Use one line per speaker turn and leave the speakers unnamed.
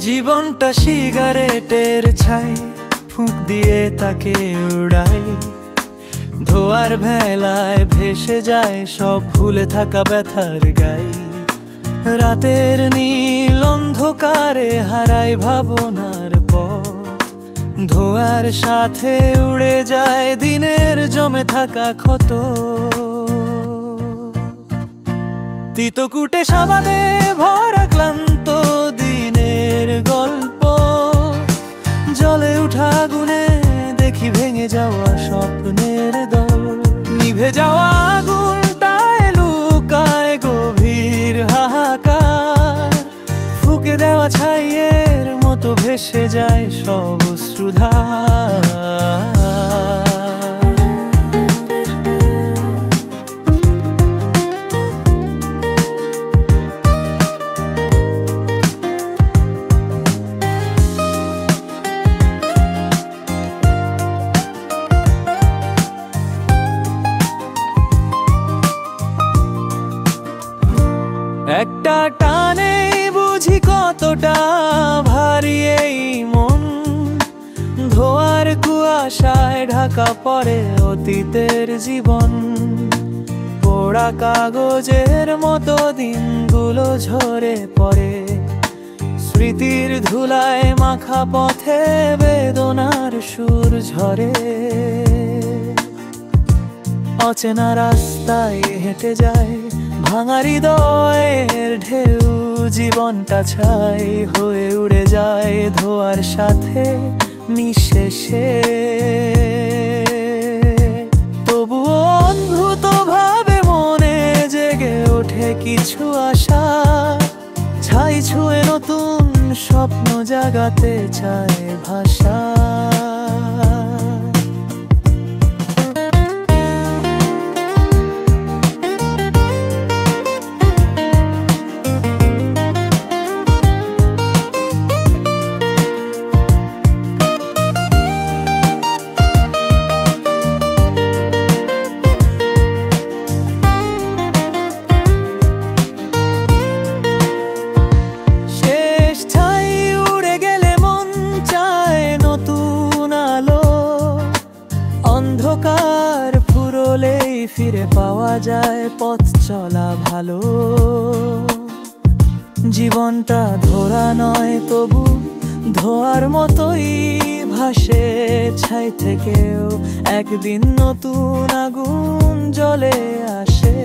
জীবনটা সিগারেটের ছাই, ফুঁক দিয়ে তাকে উড়াই। ধোয়ার ভেলায় ভেসে যায় সব ভুলে থাকা ব্যথার গাই। রাতের নীল অন্ধকারে হারাই ভাবনার পথ। ধোয়ার সাথে উড়ে যায় দিনের জমে থাকা ক্ষত। তিতকুটে সাবাদে ভরা ক্লান্ত দিনের গল্প, জলে উঠা আগুনে দেখি ভেঙে যাওয়া স্বপ্নের দল। নিভে যাওয়া আগুনটায় লুকায় গভীর হাহাকার। ফুঁকে দেওয়া ছাইয়ের মতো ভেসে যায় সব অশ্রুধার। একটা টানে বুঝি কতটা ভারী এই মন। ধোয়ার কুয়াশায় ঢাকা পড়ে অতীতের জীবন। পোড়া কাগজের মতো দিনগুলো ঝরে পড়ে। স্মৃতির ধুলায় মাখা পথে বেদনার সুর ঝরে। অচেনা রাস্তায় হেঁটে যায় ভাঙা হৃদয়ের ঢেউ। জীবনটা ছাই হয়ে উড়ে যায় ধোয়ার সাথে নিঃশেষে। তবুও অদ্ভুত ভাবে মনে জেগে ওঠে কিছু আশা। ছাই ছুঁয়ে নতুন স্বপ্ন জাগাতে চায় ভাষা। অন্ধকার ফুরলেই ফিরে পাওয়া যায় পথ চলা ভালো। জীবনটা ধরা নয় তবু ধোয়ার মতোই ভাসে ছাই থেকেও একদিন নতুন আগুন জ্বলে আসে।